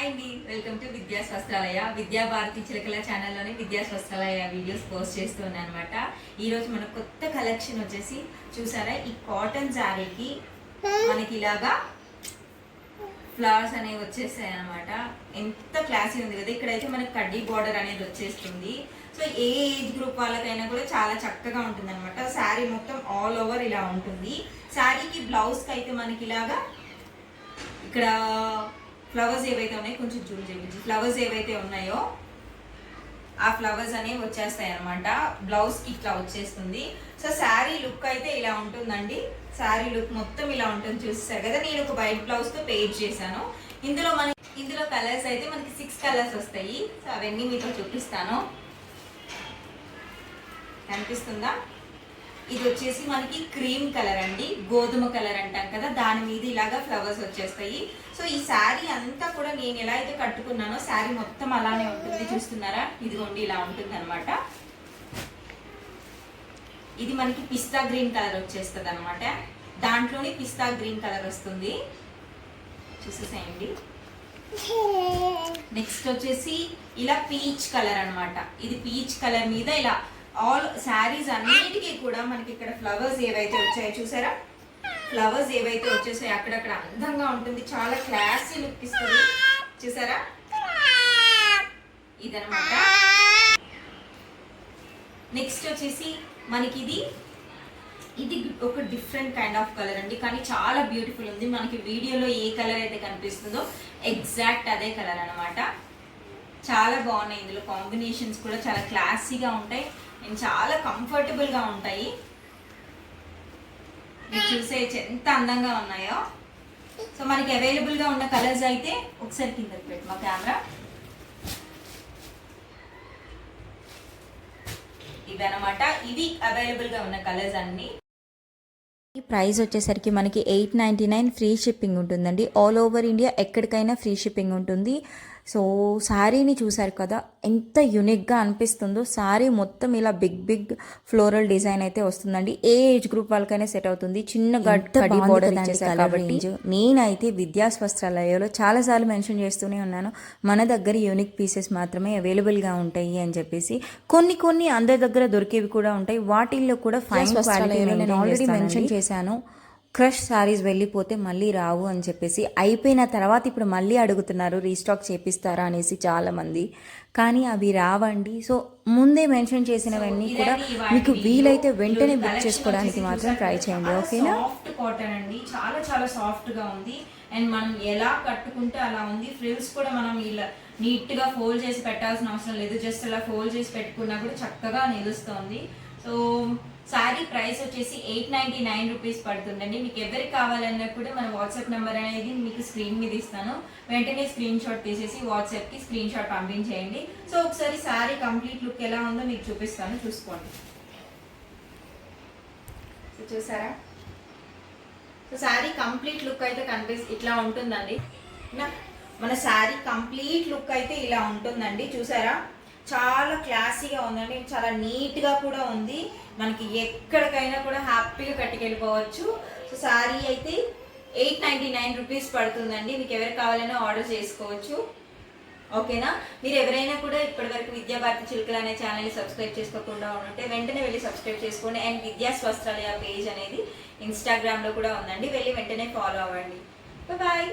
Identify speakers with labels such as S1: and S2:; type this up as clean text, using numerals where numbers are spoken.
S1: Hi అండి, welcome to విద్యా స్వస్థాలయ. విద్యా భారతి చిలకల ఛానల్లోని విద్యా స్వస్థాలయ వీడియోస్ పోస్ట్ చేస్తున్నాను అనమాట. ఈరోజు మన కొత్త కలెక్షన్ వచ్చేసి చూసారా, ఈ కాటన్ శారీకి మనకి ఇలాగా ఫ్లవర్స్ అనేవి వచ్చేస్తాయి అనమాట. ఎంత క్లాసీ ఉంది కదా. ఇక్కడైతే మనకి కడ్డీ బార్డర్ అనేది వచ్చేస్తుంది. సో ఏ ఏజ్ గ్రూప్ వాళ్ళకైనా కూడా చాలా చక్కగా ఉంటుంది అనమాట. శారీ మొత్తం ఆల్ ఓవర్ ఇలా ఉంటుంది. శారీకి బ్లౌజ్కి అయితే మనకి ఇలాగా ఇక్కడ ఫ్లవర్స్ ఏవైతే ఉన్నాయో కొంచెం జూమ్ చేయించి, ఫ్లవర్స్ ఏవైతే ఉన్నాయో ఆ ఫ్లవర్స్ అనేవి వచ్చేస్తాయి అనమాట. బ్లౌజ్కి ఇట్లా వచ్చేస్తుంది. సో శారీ లుక్ అయితే ఇలా ఉంటుందండి. శారీ లుక్ మొత్తం ఇలా ఉంటుంది, చూస్తారు కదా. నేను ఒక వైట్ బ్లౌజ్తో పేర్ చేశాను. ఇందులో కలర్స్ అయితే మనకి 6 కలర్స్ వస్తాయి. సో అవన్నీ మీతో చూపిస్తాను. కనిపిస్తుందా? ఇది వచ్చేసి మనకి క్రీమ్ కలర్ అండి, గోధుమ కలర్ అంటాం కదా, దాని మీద ఇలాగా ఫ్లవర్స్ వచ్చేస్తాయి. సో ఈ శారీ అంతా కూడా నేను ఎలా అయితే కట్టుకున్నానో శారీ మొత్తం అలానే ఉంటుంది. చూస్తున్నారా, ఇదిగోండి ఇలా ఉంటుంది అనమాట. ఇది మనకి పిస్తా గ్రీన్ కలర్ వచ్చేస్తుంది అనమాట. దాంట్లోనే పిస్తా గ్రీన్ కలర్ వస్తుంది, చూసేసేయండి. నెక్స్ట్ వచ్చేసి ఇలా పీచ్ కలర్ అనమాట. ఇది పీచ్ కలర్ మీద ఇలా ఆల్ శారీస్ అన్నిటికీ కూడా మనకి ఇక్కడ ఫ్లవర్స్ ఏవైతే వచ్చాయో చూసారా, ఫ్లవర్స్ ఏవైతే వచ్చేసాయో అక్కడక్కడ అందంగా ఉంటుంది. చాలా క్లాసీ లుక్ ఇస్తుంది, చూసారా. ఇదనమాట. నెక్స్ట్ వచ్చేసి మనకి ఇది ఒక డిఫరెంట్ కైండ్ ఆఫ్ కలర్ అండి, కానీ చాలా బ్యూటిఫుల్ ఉంది. మనకి వీడియోలో ఏ కలర్ అయితే కనిపిస్తుందో ఎగ్జాక్ట్ అదే కలర్ అనమాట. చాలా బాగున్నాయి. ఇందులో కాంబినేషన్స్ కూడా చాలా క్లాసీగా ఉంటాయి అండ్ చాలా కంఫర్టబుల్గా ఉంటాయి. మీరు చూసే ఎంత అందంగా ఉన్నాయో. సో మనకి అవైలబుల్గా ఉన్న కలర్స్ అయితే ఒకసారి కిందకి పెట్టు మా కెమెరా. ఇవన్నమాట, ఇవి అవైలబుల్గా ఉన్న కలర్స్ అన్నీ.
S2: ఈ ప్రైస్ వచ్చేసరికి మనకి 899 ఫ్రీ షిప్పింగ్ ఉంటుందండి. ఆల్ ఓవర్ ఇండియా ఎక్కడికైనా ఫ్రీ షిప్పింగ్ ఉంటుంది. సో శారీని చూసారు కదా, ఎంత యూనిక్గా అనిపిస్తుందో. శారీ మొత్తం ఇలా బిగ్ ఫ్లోరల్ డిజైన్ అయితే వస్తుందండి. ఏ ఏజ్ గ్రూప్ వాళ్ళకైనా సెట్ అవుతుంది. చిన్న కడ్డీ బోర్డర్ ఇచ్చేసారు కాబట్టి నేనైతే విద్యా స్వస్థాలయలో చాలాసార్లు మెన్షన్ చేస్తూనే ఉన్నాను, మన దగ్గర యూనిక్ పీసెస్ మాత్రమే అవైలబుల్గా ఉంటాయి అని చెప్పేసి. కొన్ని అందరి దగ్గర దొరికేవి కూడా ఉంటాయి. వాటిల్లో కూడా ఫైన్ క్వాలిటీ నేను ఆల్రెడీ మెన్షన్ చేశాను. క్రష్ శారీస్ వెళ్ళిపోతే మళ్ళీ రావు అని చెప్పేసి, అయిపోయిన తర్వాత ఇప్పుడు మళ్ళీ అడుగుతున్నారు రీస్టాక్ చేపిస్తారా అనేసి చాలామంది. కానీ అవి రావండి. సో ముందే మెన్షన్ చేసినవన్నీ కూడా మీకు వీలైతే వెంటనే బుక్ చేసుకోవడానికి మాత్రం ట్రై చేయండి, ఓకేనా.
S1: సాఫ్ట్ కాటన్ అండి, చాలా చాలా సాఫ్ట్గా ఉంది. అండ్ మనం ఎలా కట్టుకుంటే అలా ఉంది. ఫ్రిల్స్ కూడా మనం ఇలా నీట్గా ఫోల్డ్ చేసి పెట్టాల్సిన అవసరం లేదు. జస్ట్ అలా ఫోల్డ్ చేసి పెట్టుకున్నా కూడా చక్కగా నిలుస్తుంది. సో శారీ ప్రైస్ వచ్చేసి 899 రూపీస్ పడుతుందండి. మీకు ఎవరికి కావాలన్నా కూడా మన వాట్సాప్ నెంబర్ అనేది మీకు స్క్రీన్ మీద ఇస్తాను. వెంటనే స్క్రీన్ షాట్ తీసేసి వాట్సాప్కి స్క్రీన్ షాట్ పంపించేయండి. సో ఒకసారి శారీ కంప్లీట్ లుక్ ఎలా ఉందో మీకు చూపిస్తాను, చూసుకోండి. సో చూసారా, సో శారీ కంప్లీట్ లుక్ అయితే ఇట్లా ఉంటుందండి. మన శారీ కంప్లీట్ లుక్ అయితే ఇలా ఉంటుందండి, చూసారా. చాలా క్లాసీగా ఉందండి, చాలా నీట్గా కూడా ఉంది. మనకి ఎక్కడికైనా కూడా హ్యాపీగా కట్టుకెళ్ళిపోవచ్చు. సో శారీ అయితే 899 రూపీస్ పడుతుందండి. మీకు ఎవరికి కావాలన్నా ఆర్డర్ చేసుకోవచ్చు, ఓకేనా. మీరు ఎవరైనా కూడా ఇప్పటివరకు విద్యా భారతి చిలుకలు అనే ఛానల్ని సబ్స్క్రైబ్ చేసుకోకుండా ఉంటే వెంటనే వెళ్ళి సబ్స్క్రైబ్ చేసుకోండి. అండ్ విద్యా స్వస్థాలయ పేజ్ అనేది ఇన్స్టాగ్రామ్లో కూడా ఉందండి, వెళ్ళి వెంటనే ఫాలో అవ్వండి. బాయ్.